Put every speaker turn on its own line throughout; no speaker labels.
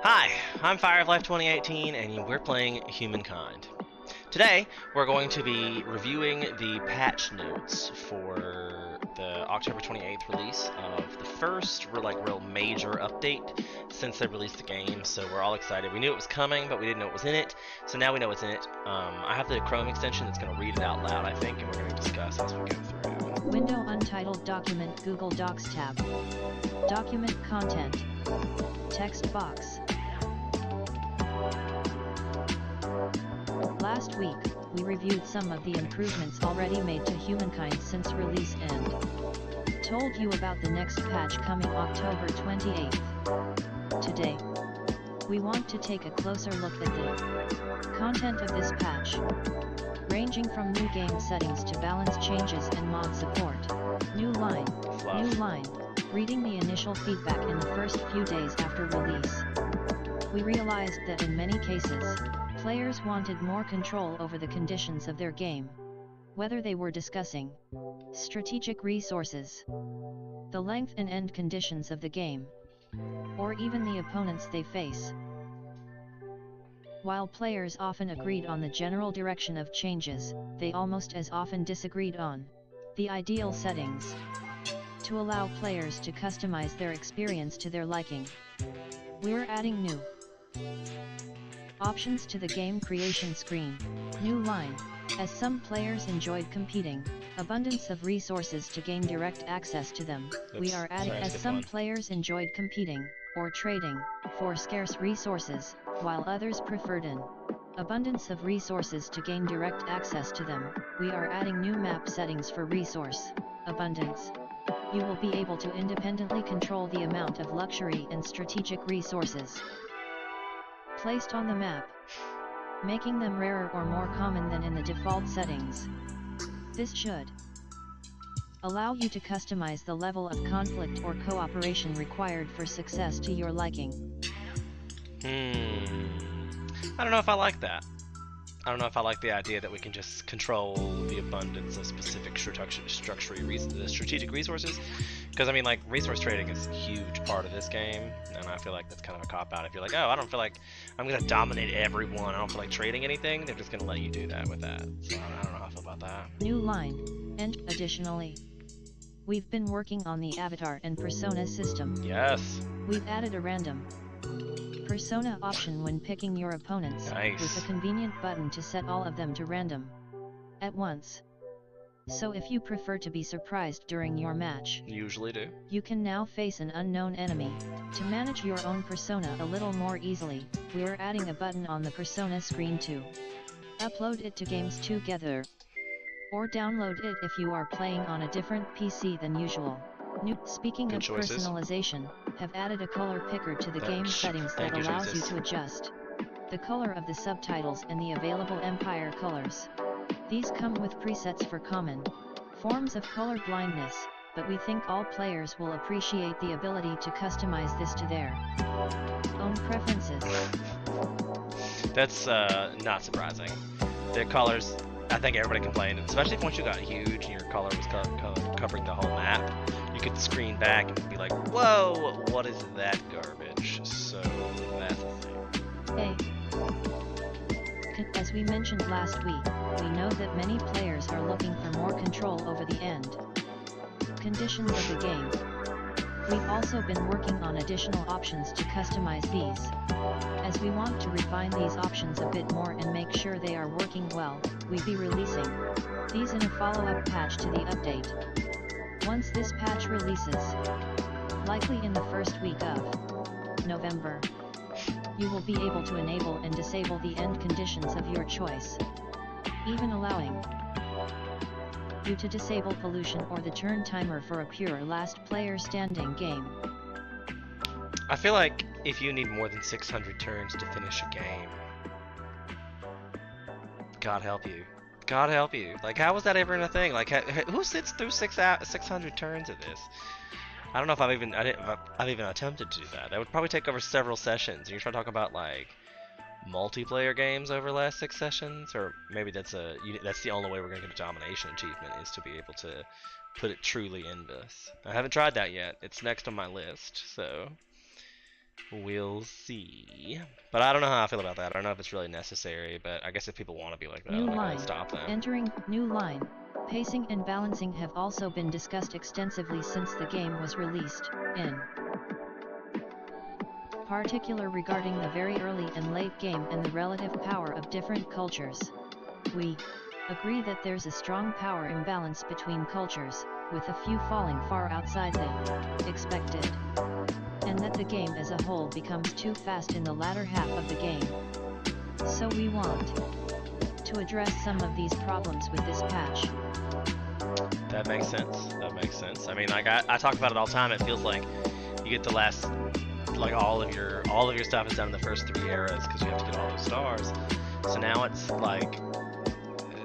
Hi, I'm Fire of Life 2018, and we're playing Humankind. Today, we're going to be reviewing the patch notes for the October 28th release of the first real major update since they released the game. So we're all excited. We knew it was coming, but we didn't know what was in it. So now we know what's in it. I have the Chrome extension that's going to read it out loud, I think, and we're going to discuss as we go through.
Window Untitled Document Google Docs tab. Document Content. Text box. Last week, we reviewed some of the improvements already made to Humankind since release and told you about the next patch coming October 28th. Today, we want to take a closer look at the content of this patch, ranging from new game settings to balance changes and mod support. New line, reading the initial feedback in the first few days after release. We realized that in many cases, players wanted more control over the conditions of their game, whether they were discussing strategic resources, the length and end conditions of the game, or even the opponents they face. While players often agreed on the general direction of changes, they almost as often disagreed on the ideal settings to allow players to customize their experience to their liking. We're adding new options to the game creation screen. New line. As some players enjoyed competing, abundance of resources to gain direct access to them. We are adding as some players enjoyed competing, or trading, for scarce resources, while others preferred an abundance of resources to gain direct access to them. We are adding new map settings for resource abundance. You will be able to independently control the amount of luxury and strategic resources placed on the map, making them rarer or more common than in the default settings. This should allow you to customize the level of conflict or cooperation required for success to your liking.
I don't know if I like that. I don't know if I like the idea that we can just control the abundance of specific strategic resources. Because, I mean, like, resource trading is a huge part of this game, and I feel like that's kind of a cop-out. If you're like, oh, I don't feel like I'm going to dominate everyone, I don't feel like trading anything, they're just going to let you do that with that. So, I don't know how I feel about that.
New line. And, additionally, we've been working on the avatar and persona system.
Yes.
We've added a random persona option when picking your opponents, with a convenient button to set all of them to random at once. So if you prefer to be surprised during your match,
usually do,
you can now face an unknown enemy. To manage your own persona a little more easily, we're adding a button on the persona screen to upload it to Games Together, or download it if you are playing on a different PC than usual. Speaking of personalization, have added a color picker to the game settings that allows you to adjust the color of the subtitles and the available Empire colors. These come with presets for common forms of color blindness, but we think all players will appreciate the ability to customize this to their own preferences.
That's not surprising. The colors, I think everybody complained, especially once you got huge and your color was covering the whole map. You could screen back and be like, whoa, what is that garbage? So that's the thing.
Hey. As we mentioned last week, we know that many players are looking for more control over the end conditions of the game. We've also been working on additional options to customize these. As we want to refine these options a bit more and make sure they are working well, we'll be releasing these in a follow-up patch to the update. Once this patch releases, likely in the first week of November, you will be able to enable and disable the end conditions of your choice, even allowing you to disable pollution or the turn timer for a pure last player standing game.
I feel like if you need more than 600 turns to finish a game, God help you. God help you. Like, how was that ever a thing? Like, who sits through 600 turns of this? I don't know if I've even attempted to do that. That would probably take over several sessions. And you're trying to talk about like multiplayer games over the last 6 sessions, or maybe that's the only way we're gonna get a domination achievement, is to be able to put it truly into this. I haven't tried that yet. It's next on my list, so We'll see. But I don't know how I feel about that. I don't know if it's really necessary, but I guess if people want to be like that, I'm not going to stop them.
Entering new line. Pacing and balancing have also been discussed extensively since the game was released, in particular regarding the very early and late game and the relative power of different cultures. We agree that there's a strong power imbalance between cultures, with a few falling far outside the expected, and that the game as a whole becomes too fast in the latter half of the game. So we want to address some of these problems with this patch.
That makes sense. That makes sense. I mean, like I talk about it all the time. It feels like you get the last, like all of your stuff is done in the first 3 eras because you have to get all those stars. So now it's like,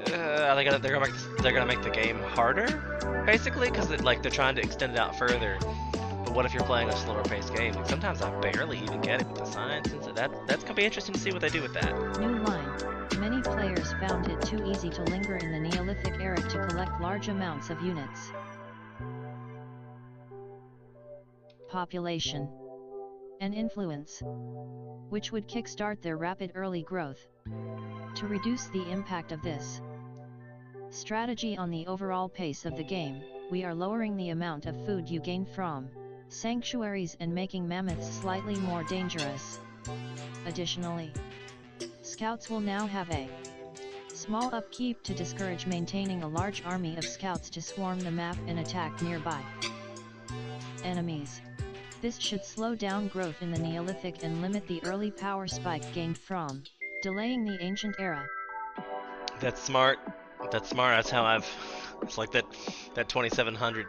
they're gonna make the game harder, basically, because like they're trying to extend it out further. But what if you're playing a slower paced game? Like, sometimes I barely even get it with the science, and so that's gonna be interesting to see what they do with that.
New line. Many players found it too easy to linger in the Neolithic era to collect large amounts of units. Population and influence, which would kickstart their rapid early growth. To reduce the impact of this strategy on the overall pace of the game, we are lowering the amount of food you gain from sanctuaries and making mammoths slightly more dangerous. Additionally, scouts will now have a small upkeep to discourage maintaining a large army of scouts to swarm the map and attack nearby enemies. This should slow down growth in the Neolithic and limit the early power spike gained from delaying the ancient era.
That's smart. That's smart. That's how it's like that 2700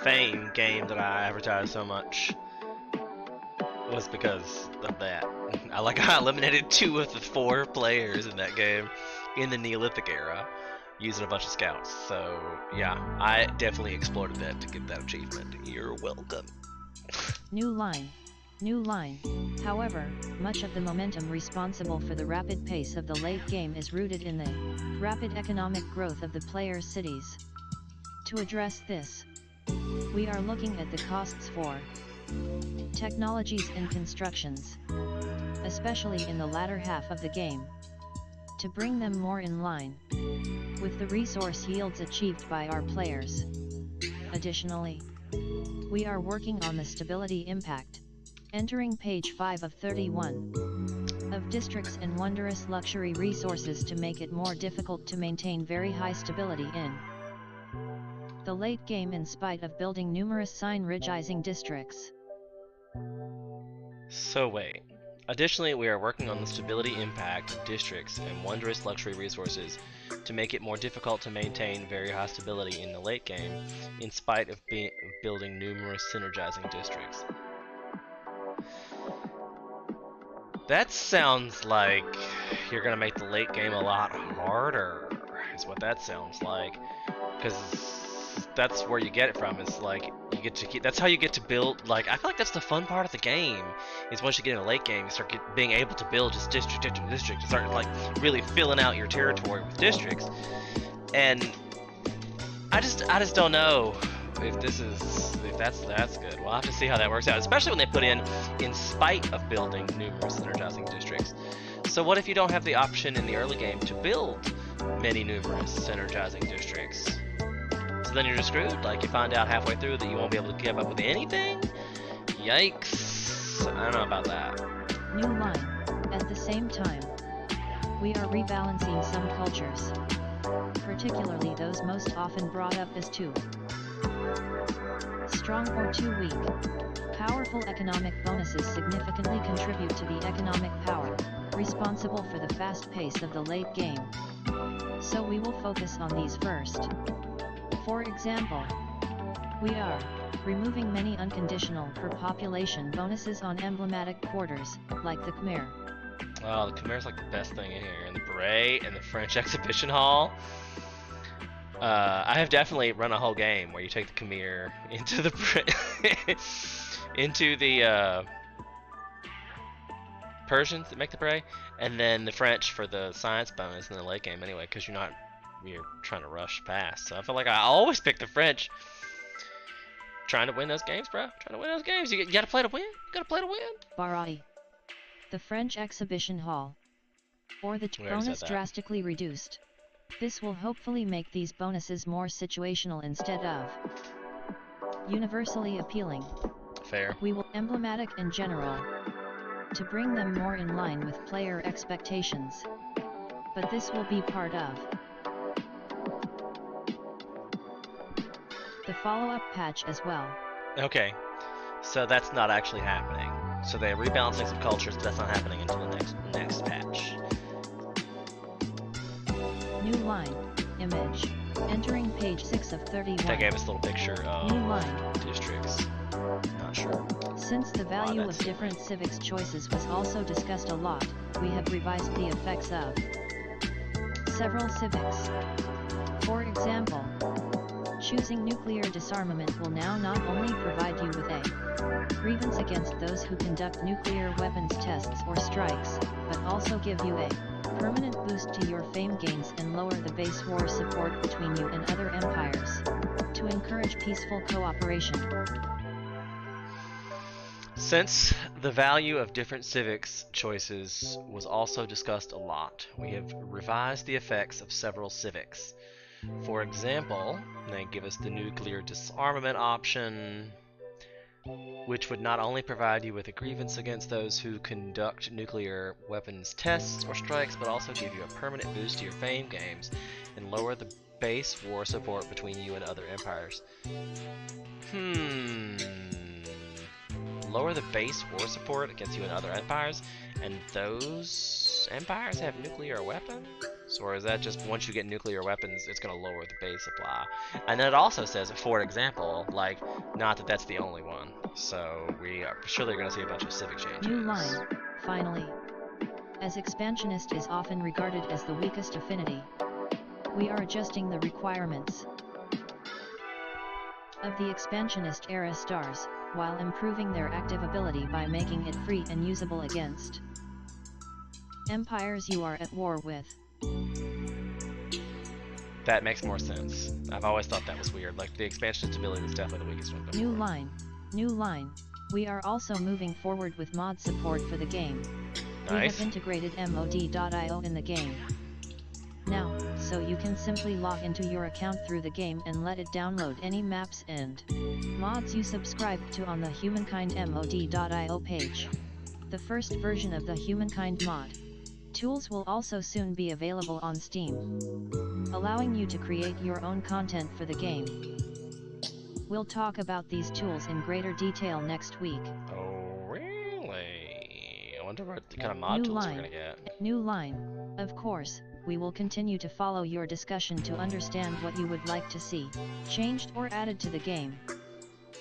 Fame game that I advertised so much was because of that. I eliminated 2 of the 4 players in that game in the Neolithic era using a bunch of scouts. So yeah, I definitely exploited that to get that achievement. You're welcome.
New line. However, much of the momentum responsible for the rapid pace of the late game is rooted in the rapid economic growth of the players' cities. To address this, we are looking at the costs for technologies and constructions, especially in the latter half of the game, to bring them more in line with the resource yields achieved by our players. Additionally, we are working on the stability impact, entering page 5 of 31, of districts and wondrous luxury resources to make it more difficult to maintain very high stability in the late game in spite of building numerous sign-ridgizing districts.
So wait. Additionally, we are working on the stability impact of districts and wondrous luxury resources to make it more difficult to maintain very high stability in the late game, in spite of building numerous synergizing districts. That sounds like you're gonna make the late game a lot harder, is what that sounds like. Because that's where you get it from. It's like that's how you get to build. Like, I feel like that's the fun part of the game. Is once you get in a late game, you start being able to build just district, and start like really filling out your territory with districts. And I just don't know if that's good. We'll have to see how that works out. Especially when they put in spite of building numerous synergizing districts. So what if you don't have the option in the early game to build many numerous synergizing districts? So then you're just screwed. Like, you find out halfway through that you won't be able to keep up with anything? Yikes. I don't know about that.
New line. At the same time, we are rebalancing some cultures, particularly those most often brought up as too strong or too weak. Powerful economic bonuses significantly contribute to the economic power, responsible for the fast pace of the late game. So we will focus on these first. For example, we are removing many unconditional per population bonuses on emblematic quarters, like the Khmer.
Oh, the Khmer's like the best thing in here. And the Beret and the French Exhibition Hall. I have definitely run a whole game where you take the Khmer into the into the Persians that make the Beret, and then the French for the science bonus in the late game anyway, because you're trying to rush past. So I feel like I always pick the French trying to win those games, bro. Trying to win those games. You gotta play to win. You gotta play to win.
Barai. The French exhibition hall. Or the bonus drastically reduced. This will hopefully make these bonuses more situational instead of universally appealing.
Fair.
We will emblematic and general to bring them more in line with player expectations. But this will be part of the follow-up patch as well.
Okay, so that's not actually happening. So they're rebalancing some cultures, but that's not happening until the next patch.
New line, image, entering page 6 of 31.
That gave us a little picture of
new line.
Districts. Not sure.
Since the value of different civics choices was also discussed a lot, we have revised the effects of several civics. For example, choosing nuclear disarmament will now not only provide you with a grievance against those who conduct nuclear weapons tests or strikes, but also give you a permanent boost to your fame gains and lower the base war support between you and other empires, to encourage peaceful cooperation.
Since the value of different civics choices was also discussed a lot, we have revised the effects of several civics. For example, they give us the nuclear disarmament option, which would not only provide you with a grievance against those who conduct nuclear weapons tests or strikes, but also give you a permanent boost to your fame games and lower the base war support between you and other empires. Lower the base war support against you and other empires, and those empires have nuclear weapons? Or is that just once you get nuclear weapons, it's going to lower the base supply? And then it also says, for example, like, not that that's the only one. So we are surely going to see a bunch of civic changes.
New line, finally. As expansionist is often regarded as the weakest affinity, we are adjusting the requirements of the expansionist era stars, while improving their active ability by making it free and usable against empires you are at war with.
That makes more sense. I've always thought that was weird. Like, the expansionist ability was definitely the weakest one.
New line. New line. We are also moving forward with mod support for the game.
Nice.
We have integrated mod.io in the game now, so you can simply log into your account through the game and let it download any maps and mods you subscribe to on the Humankind mod.io page. The first version of the Humankind mod tools will also soon be available on Steam, allowing you to create your own content for the game. We'll talk about these tools in greater detail next week.
Oh, really? I wonder what kind of mod tools we're gonna get.
New line. Of course, we will continue to follow your discussion to understand what you would like to see changed or added to the game,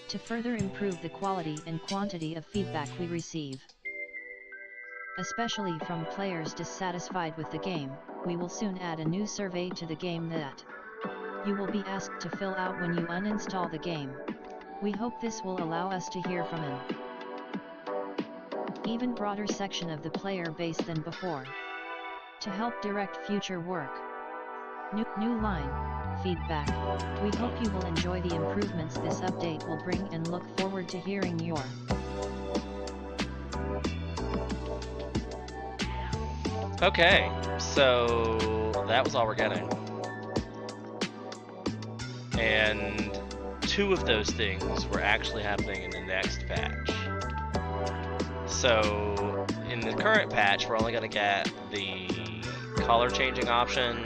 to further improve the quality and quantity of feedback we receive, especially from players dissatisfied with the game. We will soon add a new survey to the game that you will be asked to fill out when you uninstall the game. We hope this will allow us to hear from an even broader section of the player base than before, to help direct future work. New line, feedback. We hope you will enjoy the improvements this update will bring and look forward to hearing your
Okay, so that was all we're getting. And 2 of those things were actually happening in the next patch. So in the current patch, we're only going to get the color changing option,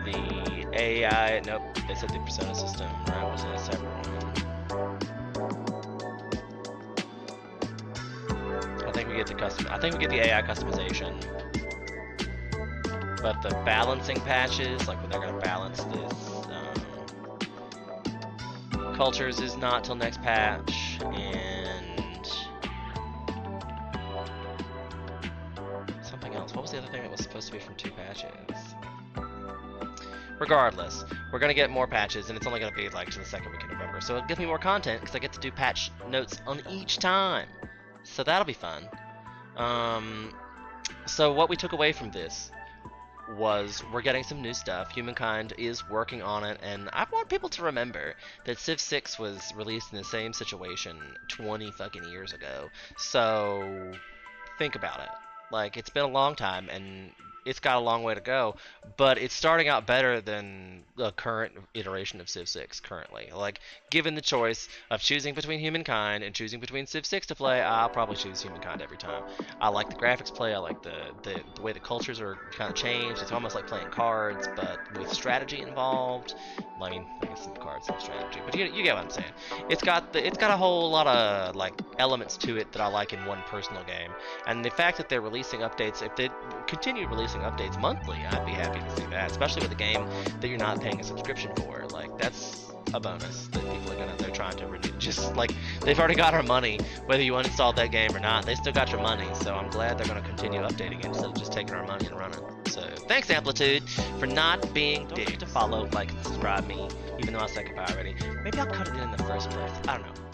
the AI, nope, they said the persona system, right, was in a separate one. I think we get the AI customization. But the balancing patches, like when they're going to balance this cultures, is not till next patch, and something else. What was the other thing that was supposed to be from 2 patches? Regardless, we're going to get more patches, and it's only going to be like to the 2nd week of November. So it'll give me more content, because I get to do patch notes on each time. So that'll be fun. So what we took away from this was we're getting some new stuff. Humankind is working on it, and I want want people to remember that Civ 6 was released in the same situation 20 fucking years ago. So think about it. Like, it's been a long time, and it's got a long way to go, but it's starting out better than the current iteration of Civ 6 currently. Like, given the choice of choosing between Humankind and choosing between Civ 6 to play, I'll probably choose Humankind every time. I like the graphics play, I like the way the cultures are kind of changed. It's almost like playing cards, but with strategy involved. I mean, I guess some cards have strategy, but you get what I'm saying. It's got a whole lot of like elements to it that I like in one personal game, and the fact that they're releasing updates, if they continue releasing updates monthly, I'd be happy to see that, especially with a game that you're not paying a subscription for. Like, that's a bonus that people are they're trying to renew. Just like, they've already got our money, whether you uninstalled that game or not, they still got your money, so I'm glad they're going to continue updating it instead of just taking our money and running. So thanks, Amplitude, for not being dick. To follow, like, and subscribe me, even though I said goodbye already. Maybe I'll cut it in the first place. I don't know.